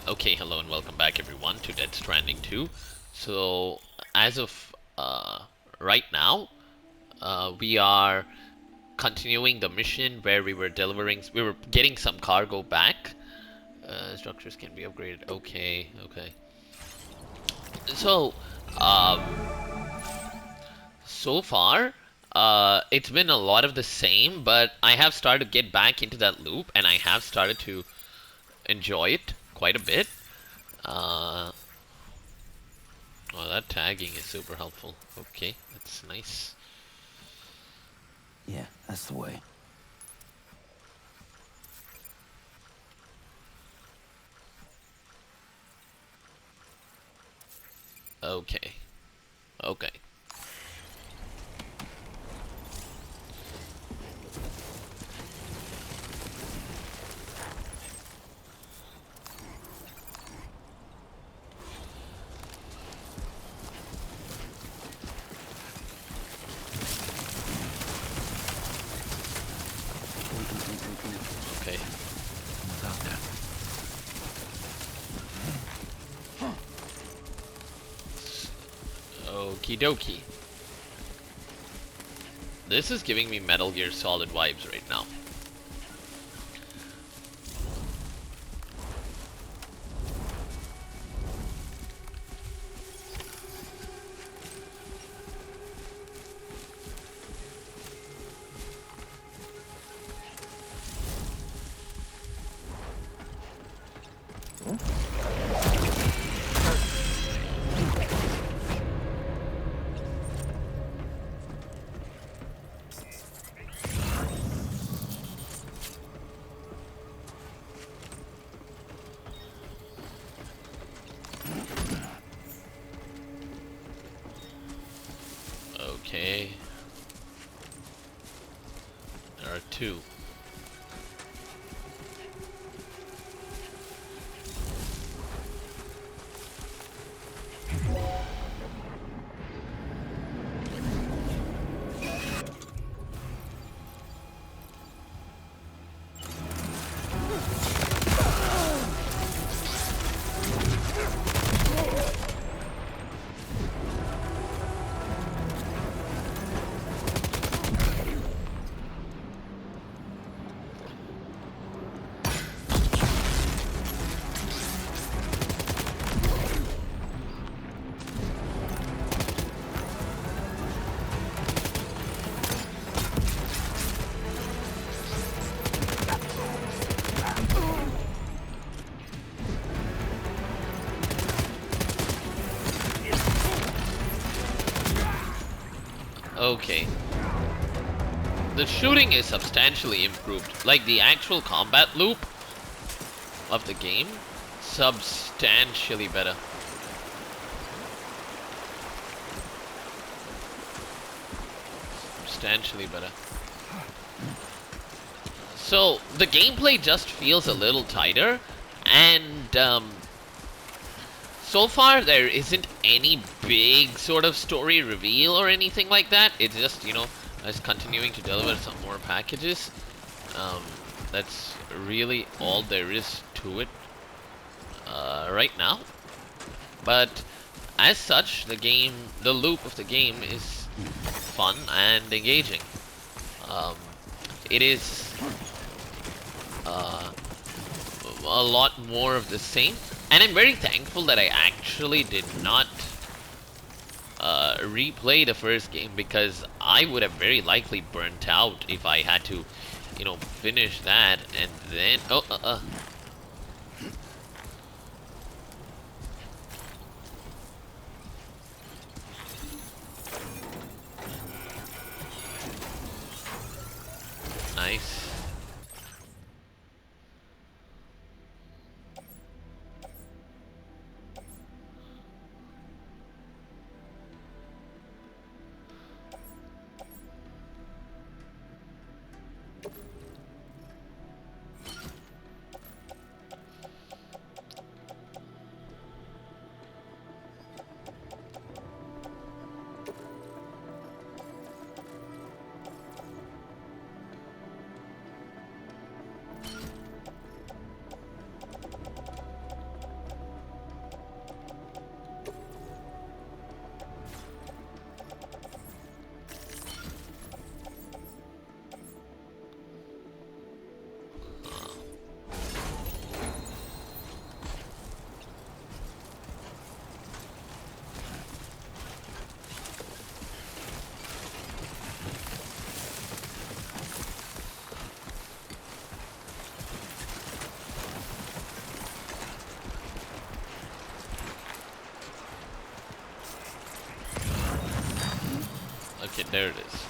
Okay, hello and welcome back everyone to Death Stranding 2. So, as of right now, we are continuing the mission where we were getting some cargo back. Structures can be upgraded. Okay, okay. So, um, so far, it's been a lot of the same, but I have started to get back into that loop and I have started to enjoy it quite a bit. Uh, Oh, that tagging is super helpful. Okay, that's nice. Yeah, that's the way. Okay, okay. Okay. What's out there? Okie dokie. This is giving me Metal Gear Solid vibes right now. Okay. There are two. Okay. The shooting is substantially improved. Like the actual combat loop of the game, substantially better. Substantially better. So the gameplay just feels a little tighter, and so far there isn't any big sort of story reveal or anything like that. It's just, us continuing to deliver some more packages. Um, that's really all there is to it right now. But as such, the loop of the game is fun and engaging. Um, it is uh, a lot more of the same. And I'm very thankful that I actually did not replay the first game because I would have very likely burnt out if I had to, finish that and then... Nice. Okay, there it is.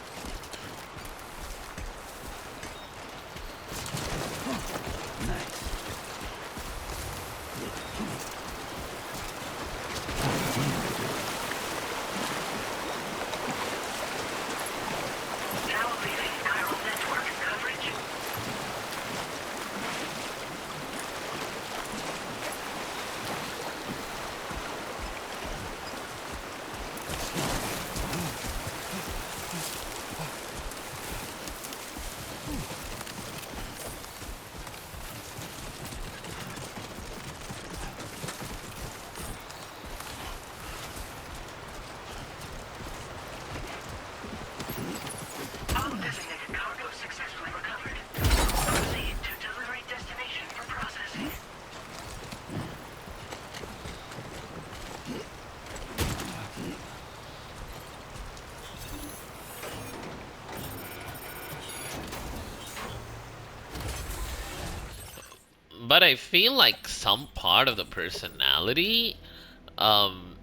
But I feel like some part of the personality um,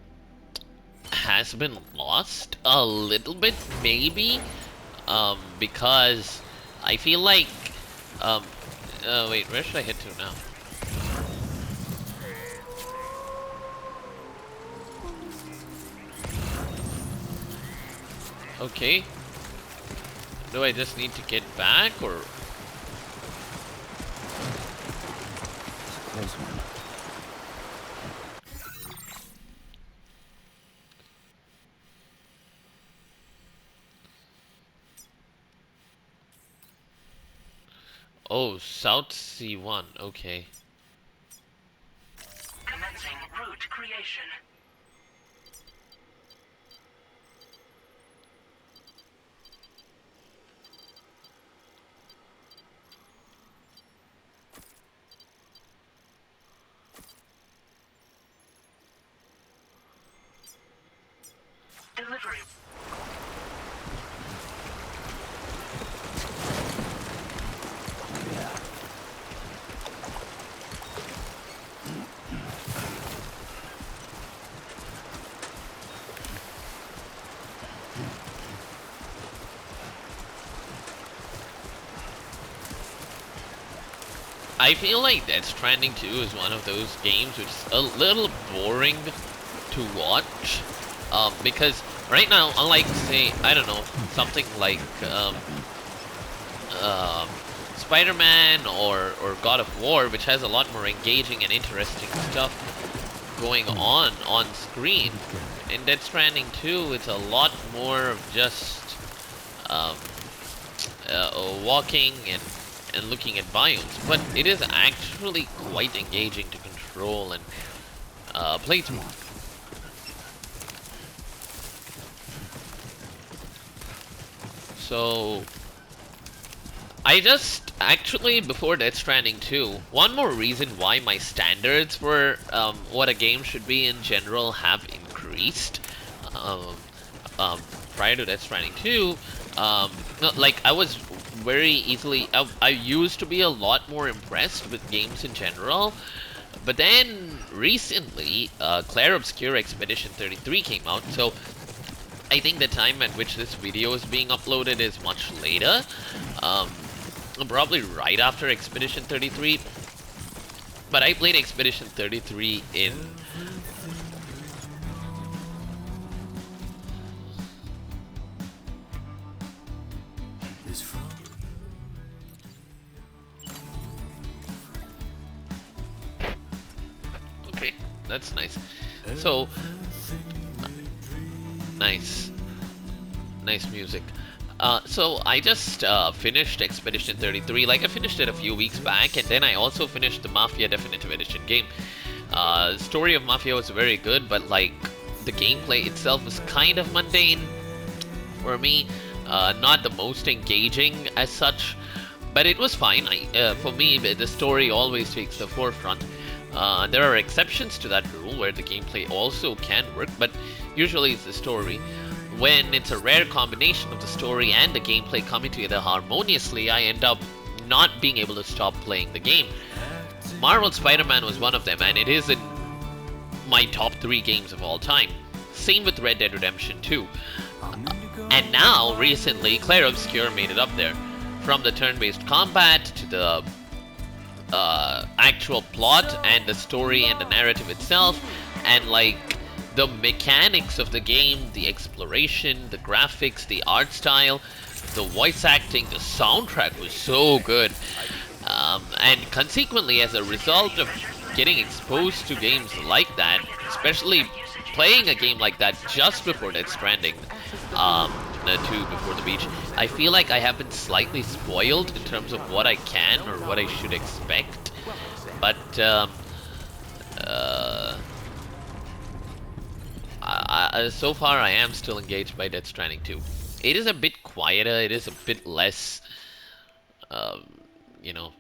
has been lost a little bit, maybe, because I feel like, um, wait, where should I head to now? Okay. Do I just need to get back, or? Close one. Oh, South Sea 1, okay. Commencing route creation. Delivery. I feel like Death Stranding 2 is one of those games which is a little boring to watch. Because right now, unlike, say, I don't know, something like Spider-Man or God of War, which has a lot more engaging and interesting stuff going on screen, in Death Stranding 2, it's a lot more of just walking and looking at biomes, but it is actually quite engaging to control and play through. So, I just, actually, before Death Stranding 2, one more reason why my standards for what a game should be in general have increased. Prior to Death Stranding 2, like, I was very easily, I used to be a lot more impressed with games in general, but then recently, Clair Obscur Expedition 33 came out, so I think the time at which this video is being uploaded is much later, probably right after Expedition 33, but I played Expedition 33 in okay, that's nice. So, nice music. So I just finished Expedition 33, like I finished it a few weeks back, and then I also finished the Mafia Definitive Edition game. Story of Mafia was very good, but like the gameplay itself was kind of mundane for me, not the most engaging as such, but it was fine. For me, the story always takes the forefront. There are exceptions to that rule where the gameplay also can work, but usually it's the story. When it's a rare combination of the story and the gameplay coming together harmoniously, I end up not being able to stop playing the game. Marvel's Spider-Man was one of them, and it is in my top 3 games of all time. Same with Red Dead Redemption 2. And now, recently, Clair Obscure made it up there. From the turn-based combat to the actual plot and the story and the narrative itself, and like the mechanics of the game, the exploration, the graphics, the art style, the voice acting, the soundtrack was so good. And consequently, as a result of getting exposed to games like that, especially playing a game like that just before Death Stranding, the 2 Before the Beach, I feel like I have been slightly spoiled in terms of what I can or what I should expect. But so far I am still engaged by Death Stranding 2. It is a bit quieter, it is a bit less, you know,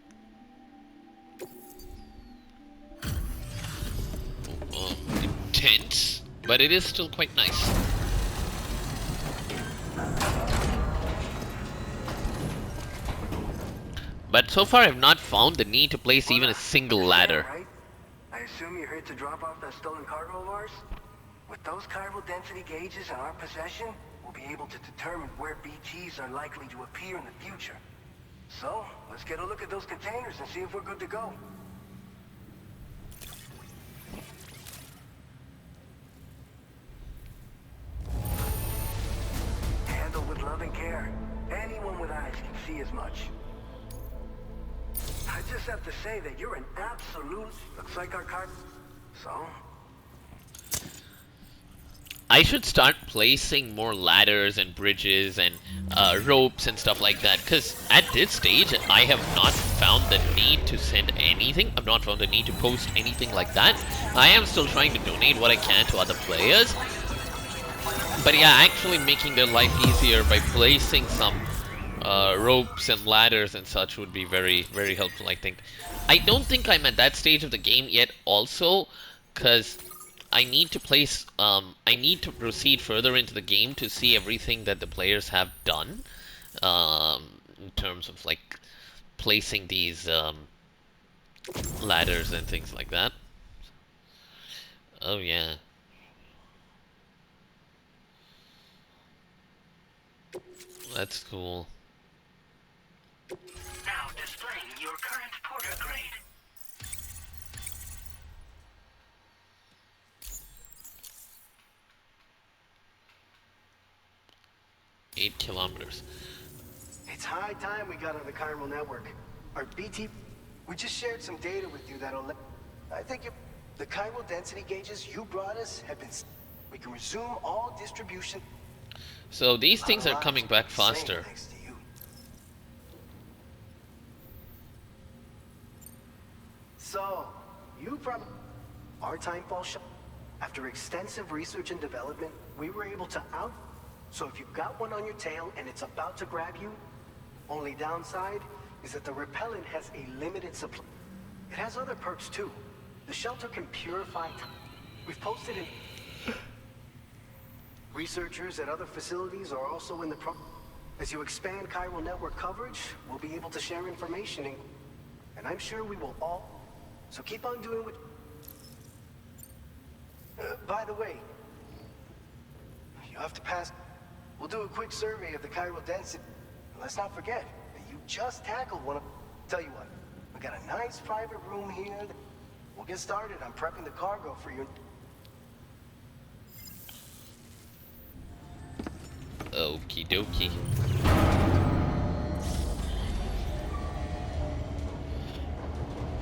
intense, but it is still quite nice. But so far I've not found the need to place even a single ladder. Right? I assume you're here to drop off that stolen cargo of ours? With those chiral density gauges in our possession, we'll be able to determine where BTs are likely to appear in the future. So, let's get a look at those containers and see if we're good to go. Handled with love and care. Anyone with eyes can see as much. I just have to say that you're an absolute... Looks like our car... So? I should start placing more ladders and bridges and ropes and stuff like that, because at this stage I have not found the need to send anything. I've not found the need to post anything like that. I am still trying to donate what I can to other players. But yeah, actually making their life easier by placing some ropes and ladders and such would be very, very helpful, I think. I don't think I'm at that stage of the game yet also, because I need to place, I need to proceed further into the game to see everything that the players have done, in terms of, like, placing these, ladders and things like that. Oh, yeah. That's cool. Now displaying your current porter grade. Eight kilometers. It's high time we got on the chiral network. Our BT... We just shared some data with you that'll let... I think the chiral density gauges you brought us have been... We can resume all distribution... So these things are coming back faster. Thanks to you. So, you probably... Our time falls short. After extensive research and development, we were able to out... So if you've got one on your tail and it's about to grab you, only downside is that the repellent has a limited supply. It has other perks too. The shelter can purify time. We've posted in... Researchers at other facilities are also in the As you expand chiral network coverage, we'll be able to share information and I'm sure we will all... So keep on doing what... by the way, you have to pass... We'll do a quick survey of the chiral density. And let's not forget that you just tackled one of... Tell you what, we got a nice private room here. We'll get started on prepping the cargo for your... Okie dokie.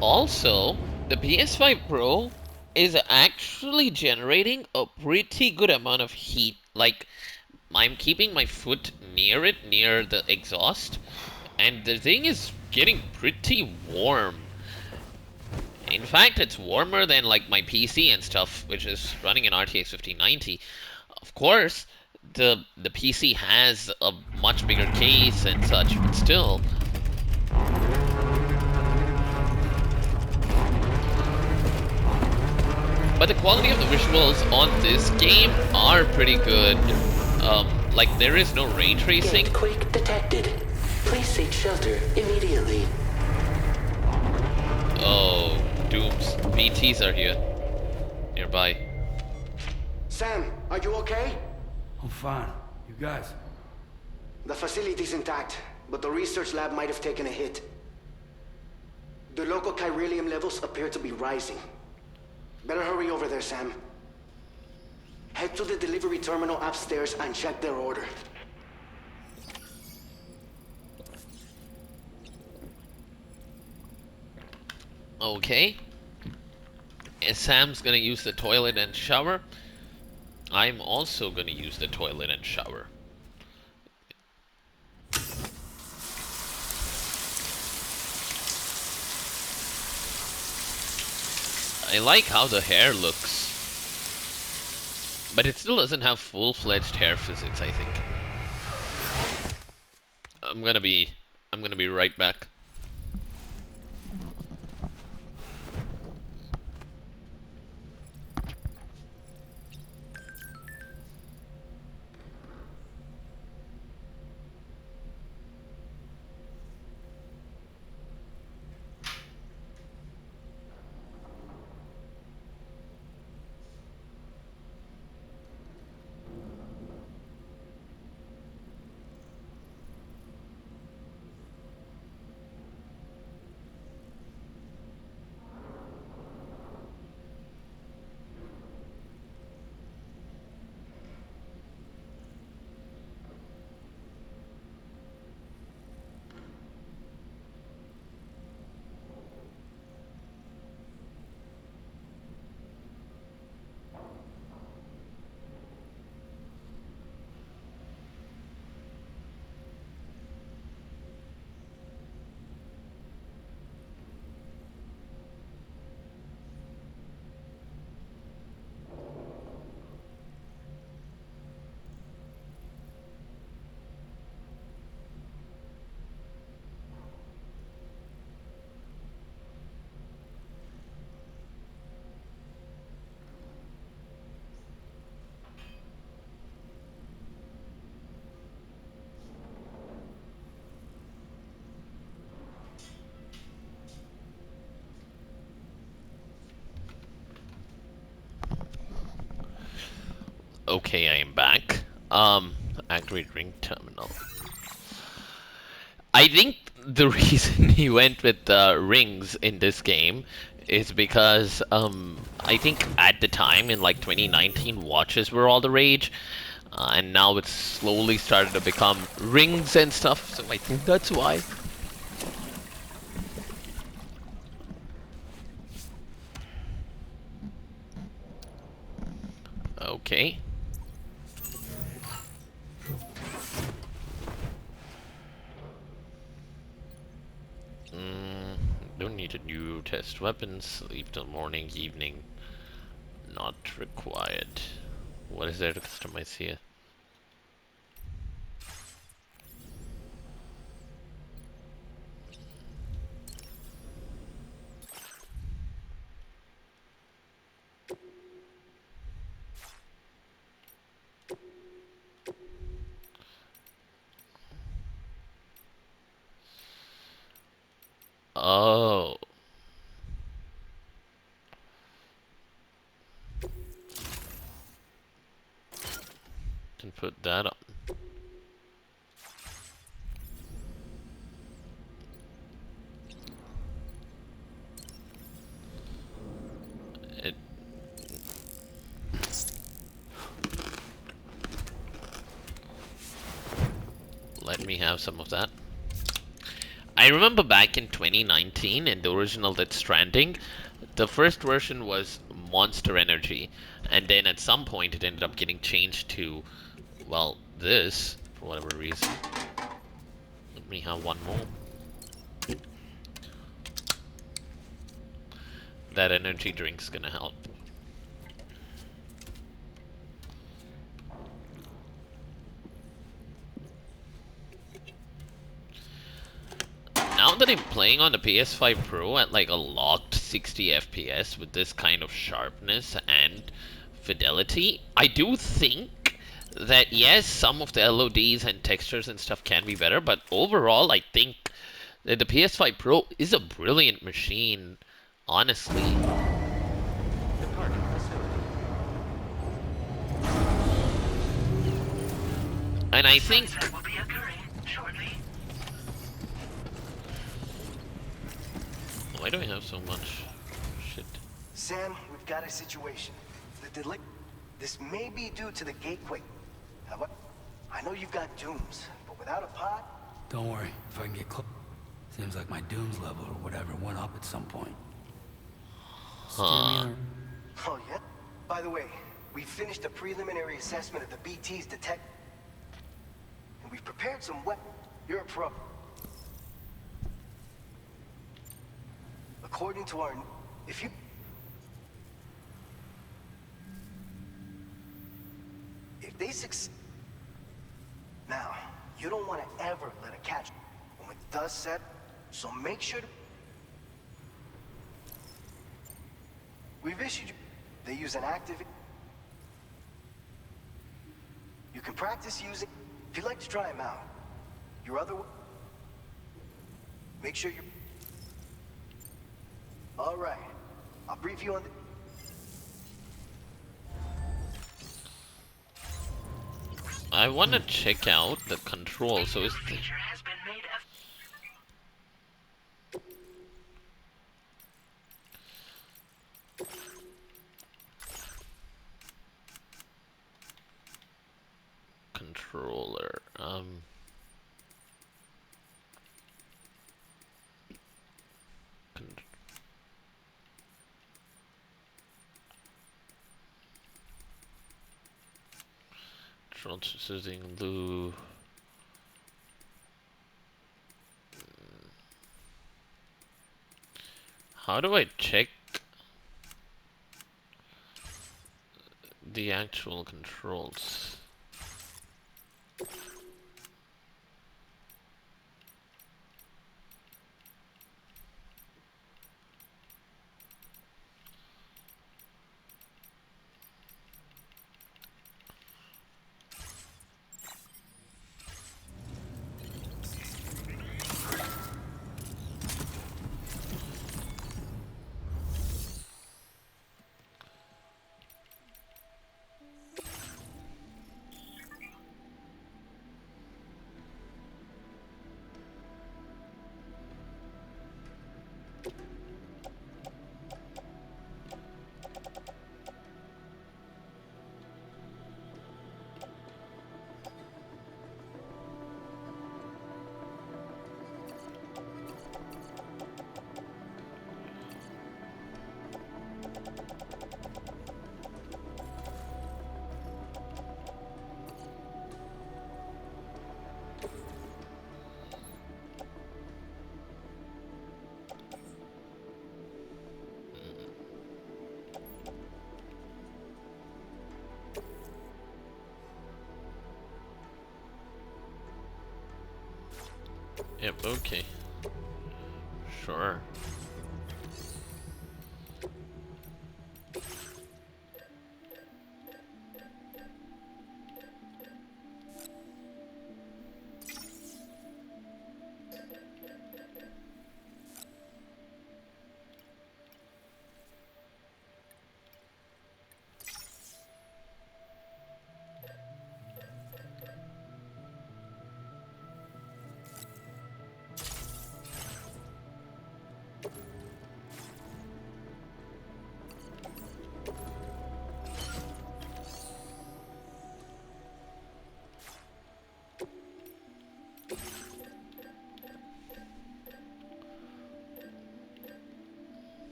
Also, the PS5 Pro is actually generating a pretty good amount of heat. Like, I'm keeping my foot near it, near the exhaust, and the thing is getting pretty warm. In fact, it's warmer than like my PC and stuff, which is running an RTX 5090. Of course, the PC has a much bigger case and such, but still. But the quality of the visuals on this game are pretty good. Like, there is no ray tracing. Quake detected. Please seek shelter immediately. Oh, dooms. BTs are here. Nearby. Sam, are you okay? I'm fine. You guys? The facility's intact, but the research lab might have taken a hit. The local chiralium levels appear to be rising. Better hurry over there, Sam. Head to the delivery terminal upstairs and check their order. Okay. And Sam's gonna use the toilet and shower. I'm also gonna use the toilet and shower. I like how the hair looks. But it still doesn't have full-fledged hair physics, I think. I'm gonna be right back. Okay, I am back. Activate ring terminal. I think the reason he went with rings in this game is because I think at the time in like 2019 watches were all the rage, and now it's slowly started to become rings and stuff. So I think that's why. Okay. Don't need a new test weapons. Leave till morning, evening. Not required. What is there to customize here? Oh. Can put that on. It. Let me have some of that. I remember back in 2019 in the original Death Stranding, the first version was Monster Energy, and then at some point it ended up getting changed to, well, this, for whatever reason. Let me have one more. That energy drink's gonna help. Now that I'm playing on the PS5 Pro at like a locked 60 FPS with this kind of sharpness and fidelity, I do think that yes, some of the LODs and textures and stuff can be better, but overall I think that the PS5 Pro is a brilliant machine, honestly. And I think Why do I have so much shit? Sam, we've got a situation. This may be due to the gateway. However, I know you've got dooms, but without a pod... Don't worry, if I can get close. Seems like my dooms level or whatever went up at some point. Huh. Oh, yeah? By the way, we finished a preliminary assessment of the BT's detect... And we've prepared some You're a pro. According to our... If you... If they succeed... Now, you don't want to ever let it catch when it does set, so make sure to... We've issued you... They use an active... You can practice using... If you'd like to try them out. Your other... Make sure you... All right. I'll brief you on the... I want to check out the control. So is the... controller. Control choosing Lou. How do I check the actual controls? Yep, okay. Sure.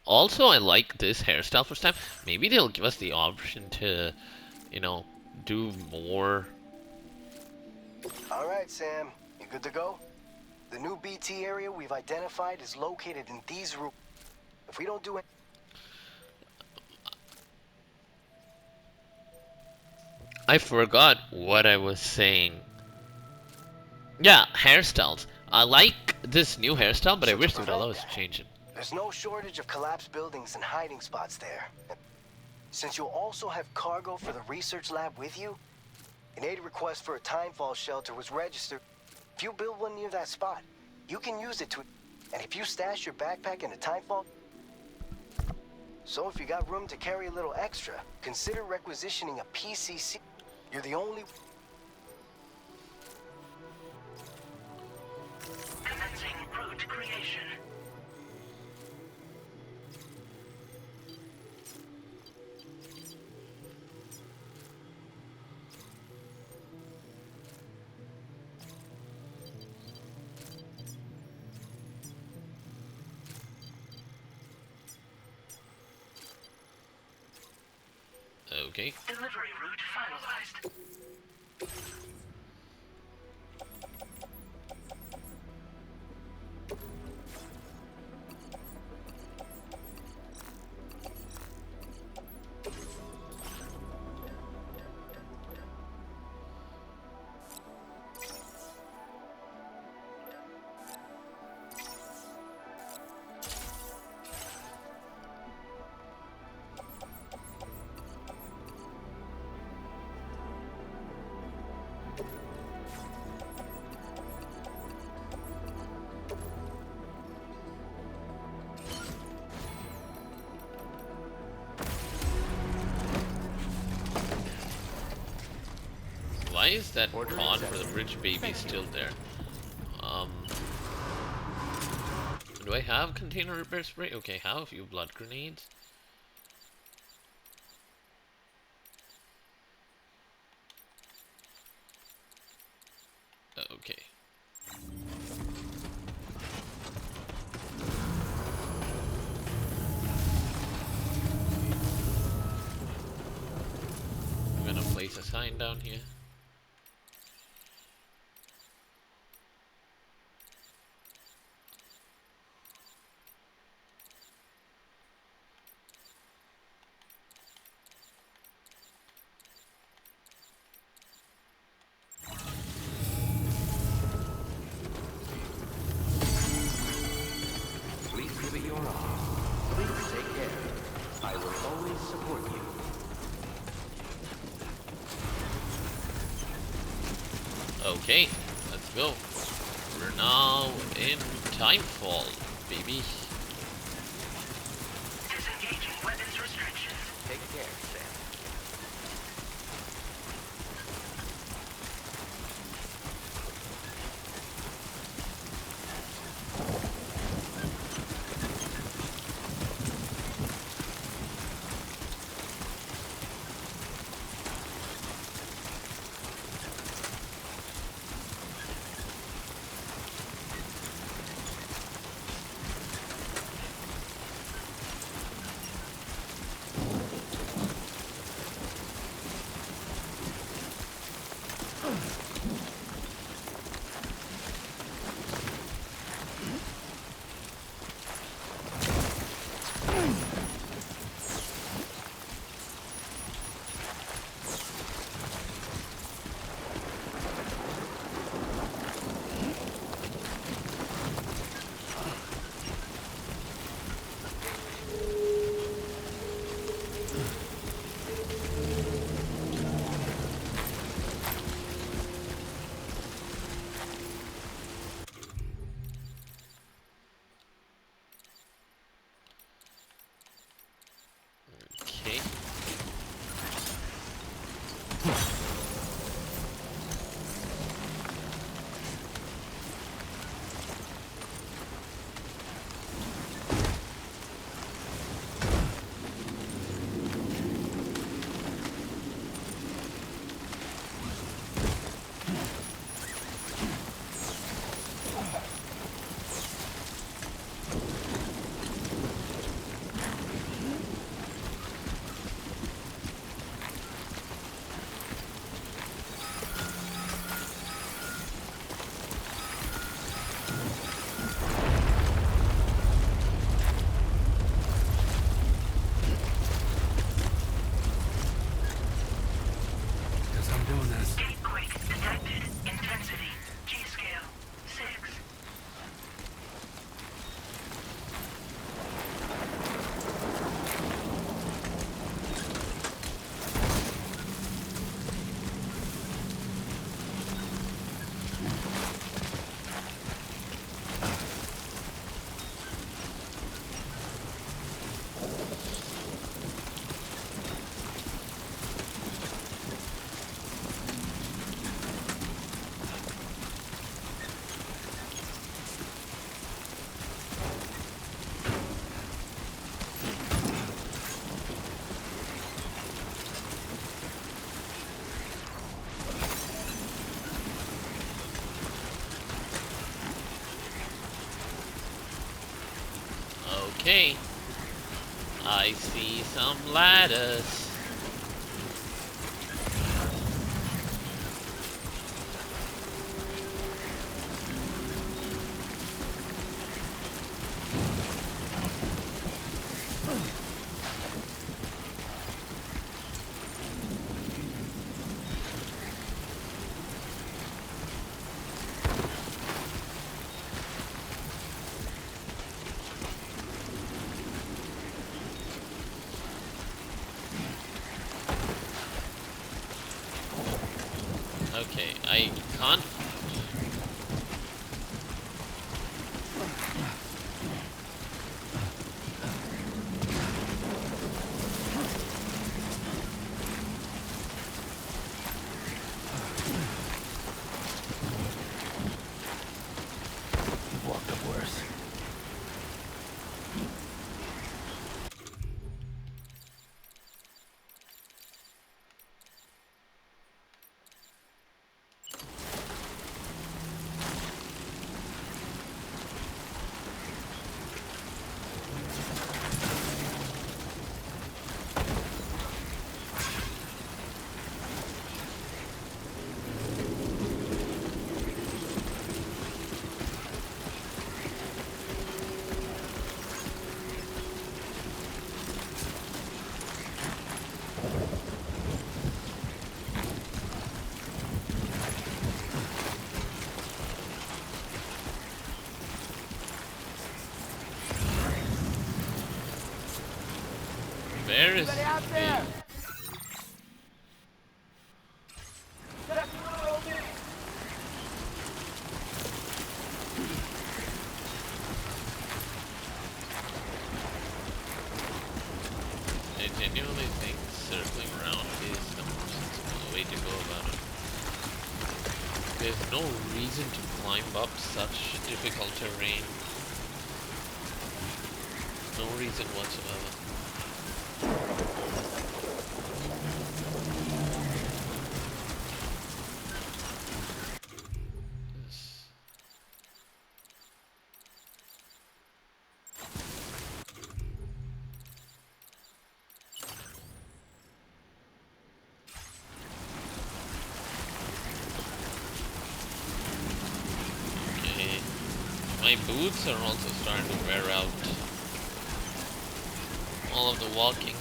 Also, I like this hairstyle for time. Maybe they'll give us the option to, you know, do more. All right, Sam. You good to go? The new BT area we've identified is located in these rooms. If we don't do it... I forgot what I was saying. Yeah, hairstyles. I like this new hairstyle, but I wish they would allow us to change it. There's no shortage of collapsed buildings and hiding spots there. Since you'll also have cargo for the research lab with you, an aid request for a timefall shelter was registered. If you build one near that spot, you can use it to... And if you stash your backpack in a timefall... So if you got room to carry a little extra, consider requisitioning a PCC. You're the only... Commencing route creation. Okay. Delivery route finalized. Why is that pod for the bridge baby still there? Do I have container repair spray? Okay, have a few blood grenades. Okay. I'm gonna place a sign down here. Please give it your all. Please take care. I will always support you. Okay, let's go. We're now in Timefall, baby. Disengaging weapons restrictions. Take care, Sam. Okay. I see some ladders. Okay, I can't. You've walked up worse. Where is out there? I genuinely think circling around is the most sensible way to go about it. There's no reason to climb up such difficult terrain. No reason whatsoever. Yes. Okay. My boots are also starting to wear out. All of the walking.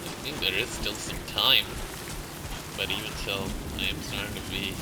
I think there is still some time, but even so, I am starting to be.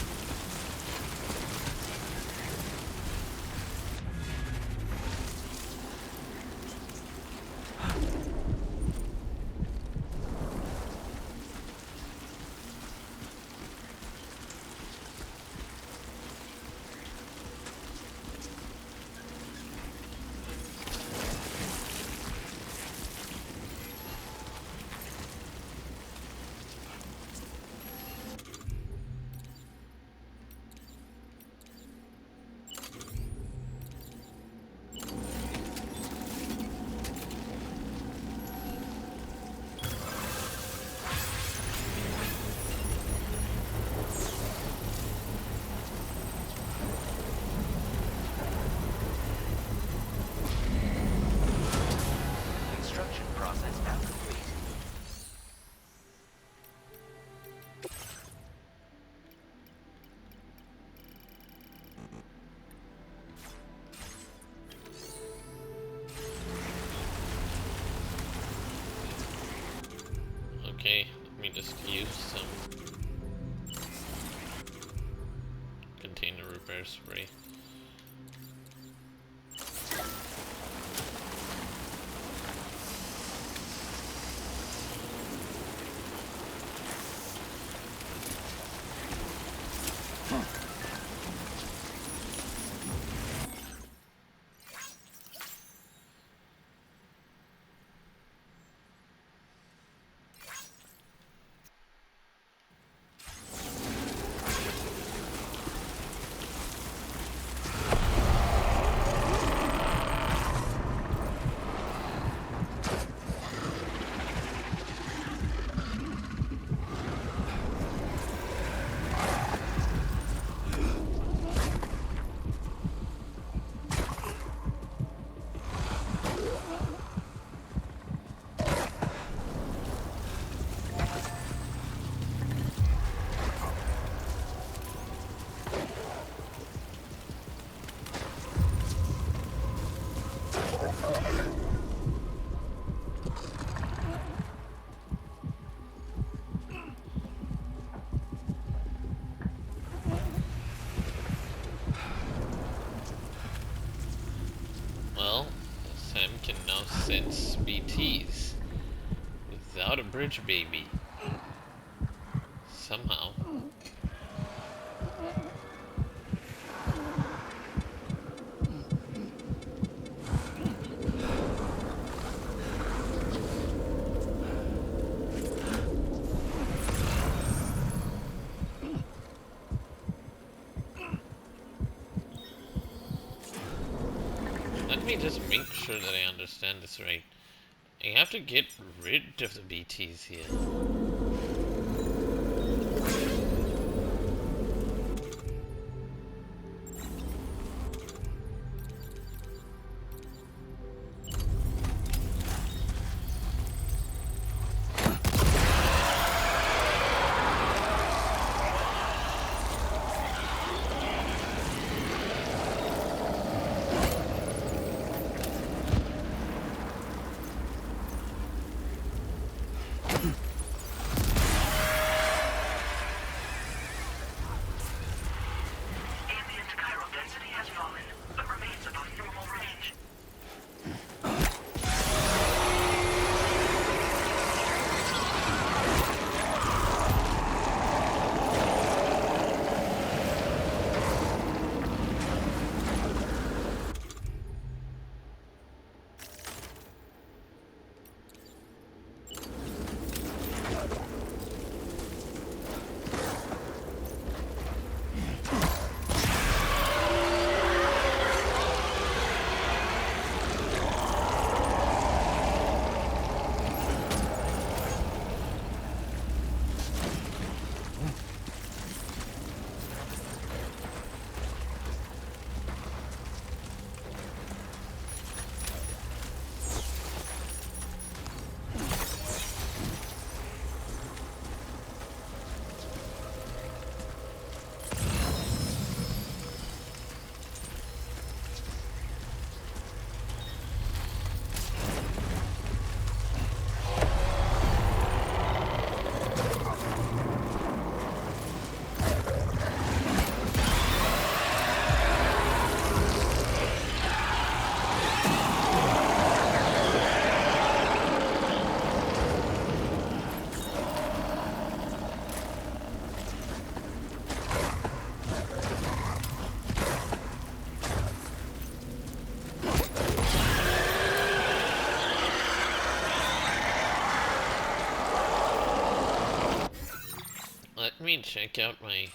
Construction process now complete. Okay, let me just use some container repair spray. got a bridge, baby. Somehow. Let me just make sure that I understand this right. I have to get rid of the BTs here. Let me check out my...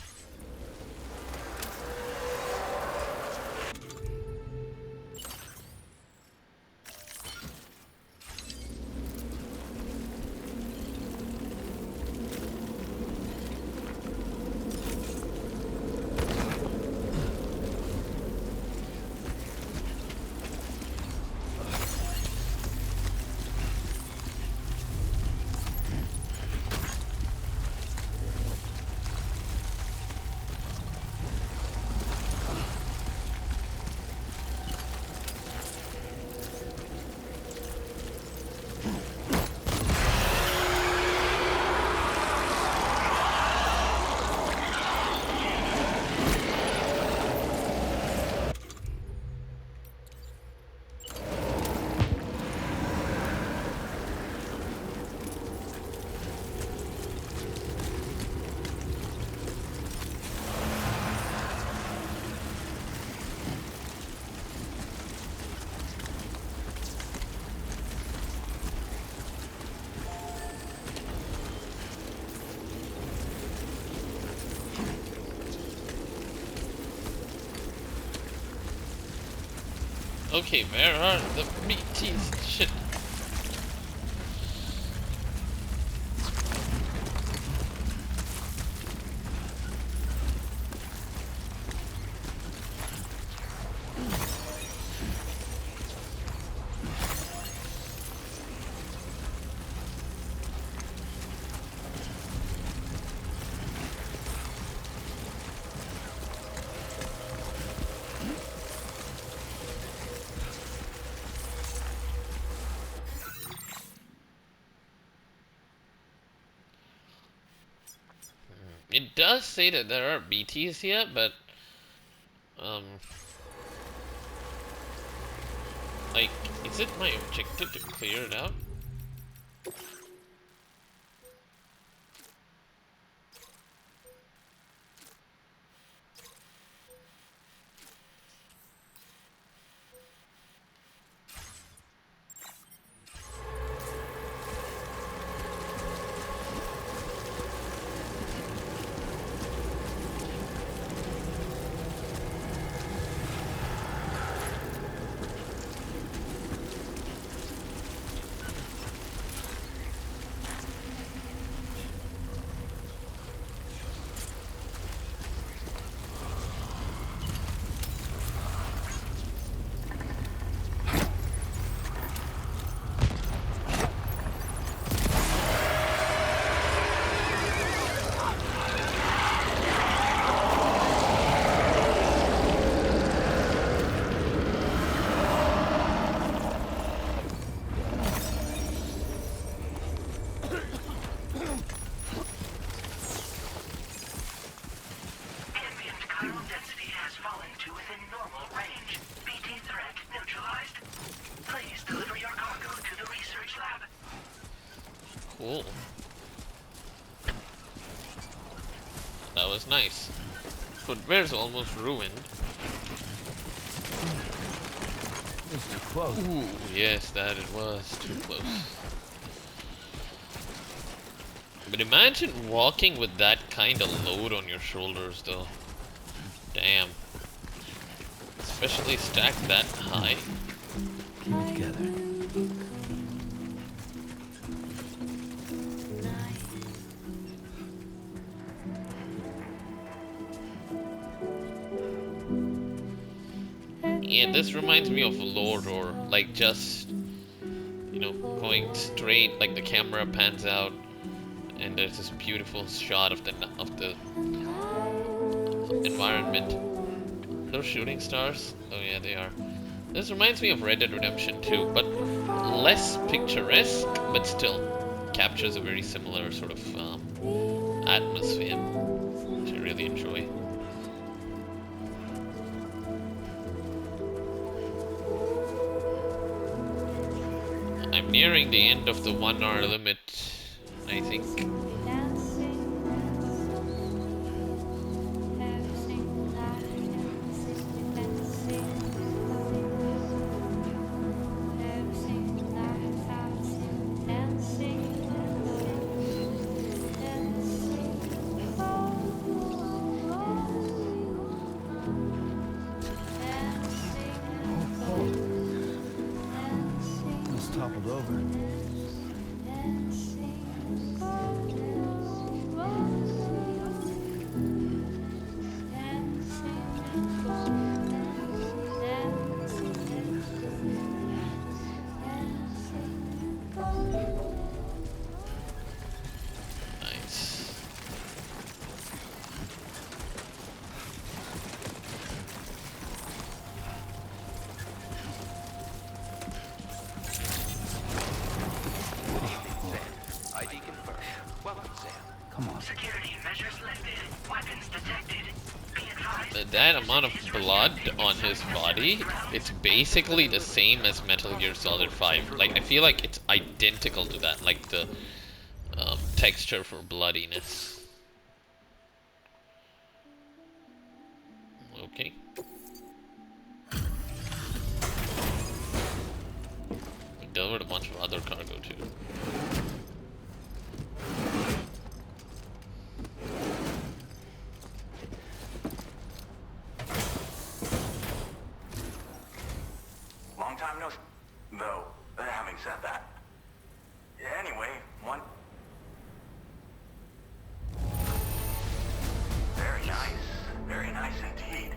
Okay, where are the BTs? Shit. It does say that there are BTs here, but like, is it my objective to clear it out? Cool. That was nice. Footwear's almost ruined. It's too close. Ooh, yes, that it was. Too close. But imagine walking with that kind of load on your shoulders, though. Damn. Especially stacked that high. Keep it together. Yeah, this reminds me of Lord, or like just, you know, going straight, like the camera pans out and there's this beautiful shot of the environment. Those shooting stars? Oh yeah, they are. This reminds me of Red Dead Redemption 2, but less picturesque, but still captures a very similar sort of atmosphere, which I really enjoy. I'm nearing the end of the 1 hour limit, I think. Toppled over. Nice. ID confirmed. Welcome, Sam. Come on. Security measures lifted. Weapons detected. Be advised. That amount of blood on his body, it's basically the same as Metal Gear Solid 5. Like, I feel like it's identical to that, like the texture for bloodiness. Okay. We delivered a bunch of other cargo too. Long time no... Though, having said that... Anyway, one... Very nice indeed.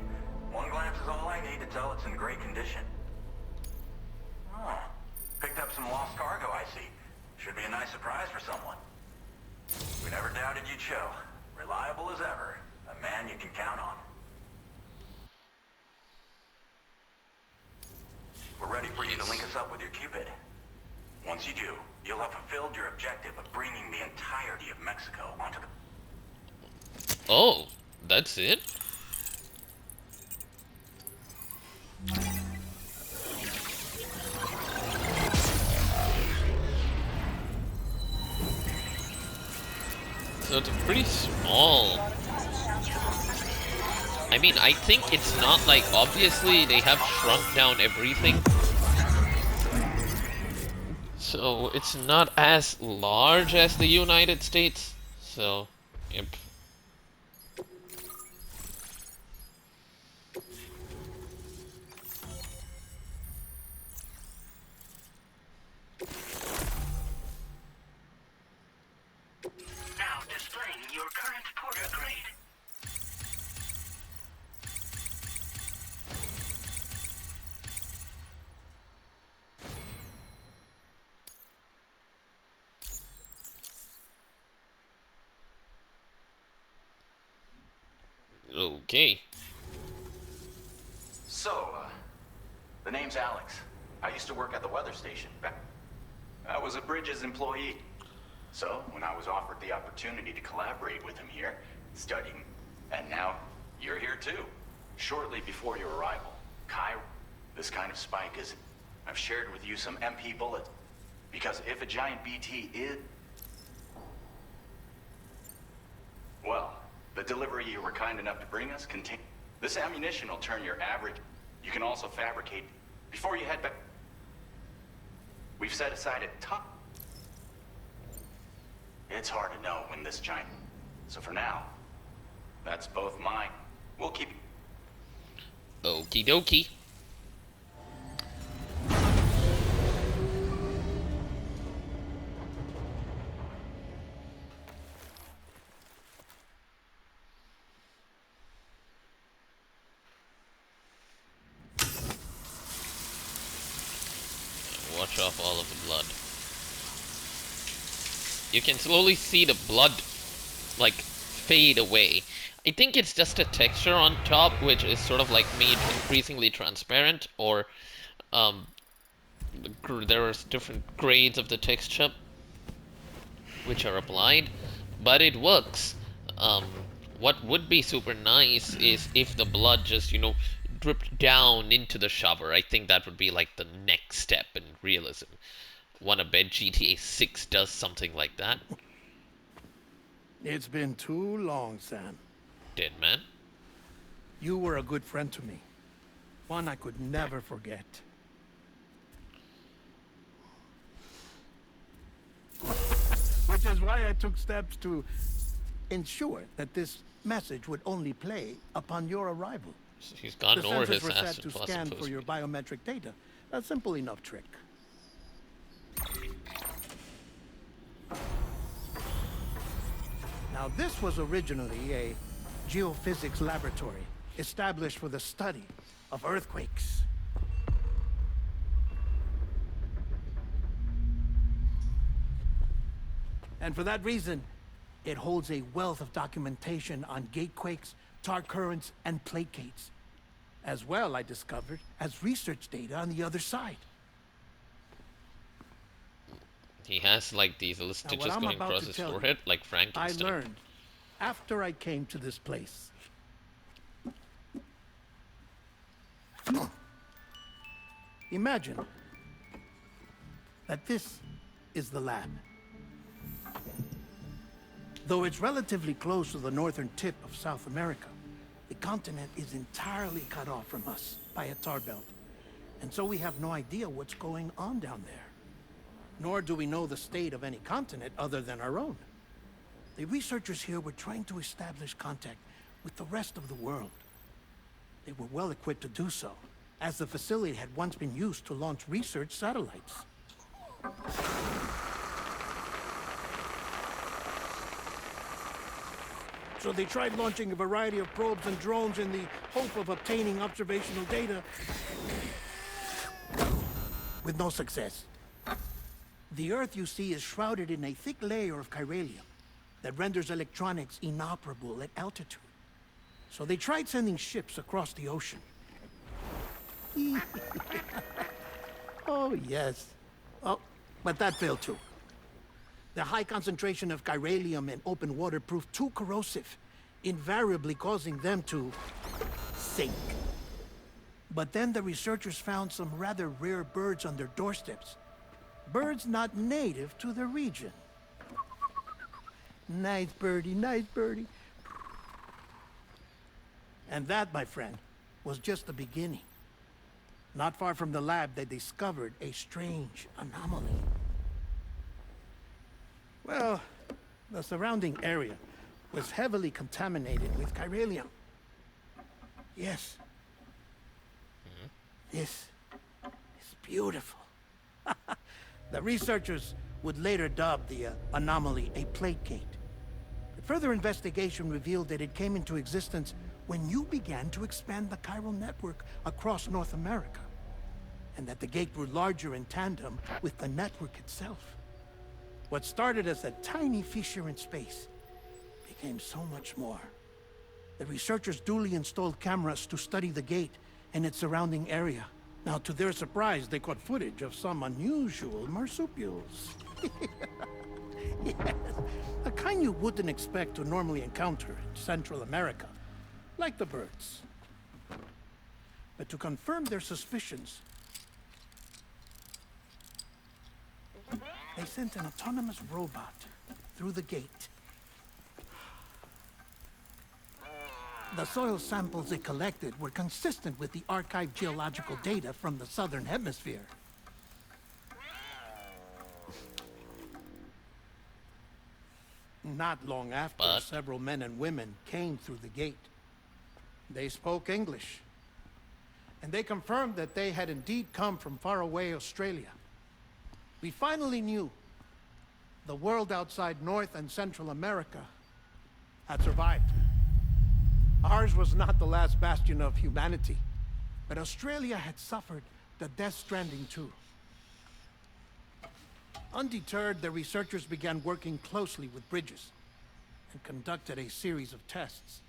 One glance is all I need to tell it's in great condition. Oh, picked up some lost cargo, I see. Should be a nice surprise for someone. We never doubted you'd show. Reliable as ever. A man you can count on. We're ready for you to link us up with your Cupid. Once you do, you'll have fulfilled your objective of bringing the entirety of Mexico onto the... Oh, that's it? So it's a pretty small... I mean, I think it's not like, obviously they have shrunk down everything. So it's not as large as the United States. So, yep. Now displaying your current porter grade. Okay. So, the name's Alex. I used to work at the weather station. I was a Bridges employee. So, when I was offered the opportunity to collaborate with him here, studying, and now you're here too. Shortly before your arrival, Kai, this kind of spike is... I've shared with you some MP bullets. Because if a giant BT is... Well, the delivery you were kind enough to bring us contain... This ammunition will turn your average... You can also fabricate... Before you head back... We've set aside a ton... It's hard to know when this giant... So for now, that's both mine. We'll keep... Okie dokie. Watch off all of the blood. You can slowly see the blood, like, fade away. I think it's just a texture on top, which is sort of like made increasingly transparent, or there are different grades of the texture which are applied, but it works. What would be super nice is if the blood just, you know, dripped down into the shower. I think that would be like the next step in realism. Wanna bet GTA 6 does something like that? It's been too long, Sam. Dead man. You were a good friend to me. One I could never forget. Which is why I took steps to ensure that this message would only play upon your arrival. He's gone The over sensors his were ass set in to Fast scan and for your biometric data. A simple enough trick. Now, this was originally a geophysics laboratory established for the study of earthquakes. And for that reason, it holds a wealth of documentation on gatequakes, tar currents, and placates. As well, I discovered, as research data on the other side. He has like these little stitches going across his forehead, like Frankenstein. I learned after I came to this place. Imagine that this is the lab. Though it's relatively close to the northern tip of South America, the continent is entirely cut off from us by a tar belt. And so we have no idea what's going on down there. Nor do we know the state of any continent other than our own. The researchers here were trying to establish contact with the rest of the world. They were well equipped to do so, as the facility had once been used to launch research satellites. So they tried launching a variety of probes and drones in the hope of obtaining observational data, with no success. The Earth, you see, is shrouded in a thick layer of chiralium that renders electronics inoperable at altitude. So they tried sending ships across the ocean. Oh, yes. Oh, but that failed too. The high concentration of chiralium in open water proved too corrosive, invariably causing them to sink. But then the researchers found some rather rare birds on their doorsteps. Birds not native to the region. Nice birdie, nice birdie. And that, my friend, was just the beginning. Not far from the lab, they discovered a strange anomaly. Well, the surrounding area was heavily contaminated with chiralium. Yes. This is beautiful. The researchers would later dub the anomaly a plate gate. But further investigation revealed that it came into existence when you began to expand the chiral network across North America, and that the gate grew larger in tandem with the network itself. What started as a tiny fissure in space became so much more. The researchers duly installed cameras to study the gate and its surrounding area. Now, to their surprise, they caught footage of some unusual marsupials. Yes, a kind you wouldn't expect to normally encounter in Central America, like the birds. But to confirm their suspicions, they sent an autonomous robot through the gate. The soil samples it collected were consistent with the archived geological data from the southern hemisphere. Not long after, several men and women came through the gate. They spoke English, and they confirmed that they had indeed come from faraway Australia. We finally knew the world outside North and Central America had survived. Ours was not the last bastion of humanity, but Australia had suffered the Death Stranding too. Undeterred, the researchers began working closely with Bridges and conducted a series of tests,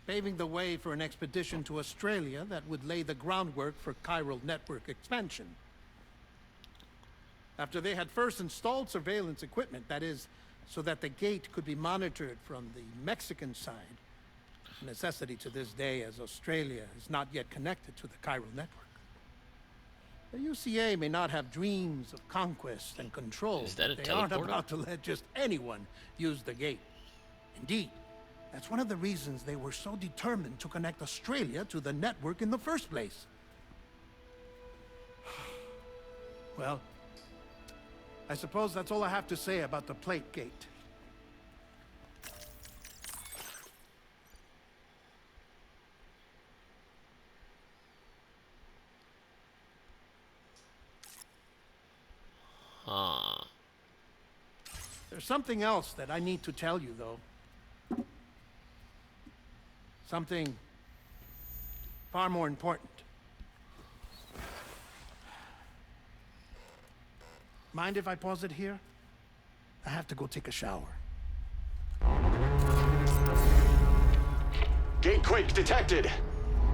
paving the way for an expedition to Australia that would lay the groundwork for chiral network expansion. After they had first installed surveillance equipment, that is, so that the gate could be monitored from the Mexican side, a necessity to this day as Australia is not yet connected to the chiral network. The UCA may not have dreams of conquest and control, but they aren't about to let just anyone use the gate. Indeed, that's one of the reasons they were so determined to connect Australia to the network in the first place. Well, I suppose that's all I have to say about the plate gate. There's something else that I need to tell you, though. Something far more important. Mind if I pause it here? I have to go take a shower. Gate quake detected.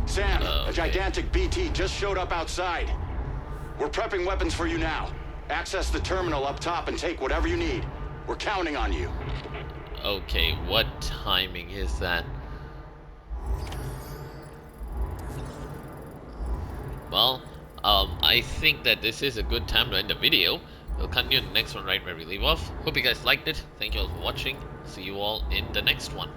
Sam, a gigantic BT just showed up outside. We're prepping weapons for you now. Access the terminal up top and take whatever you need. We're counting on you. Okay, what timing is that? Well, I think that this is a good time to end the video. We'll continue in the next one right where we leave off. Hope you guys liked it. Thank you all for watching. See you all in the next one.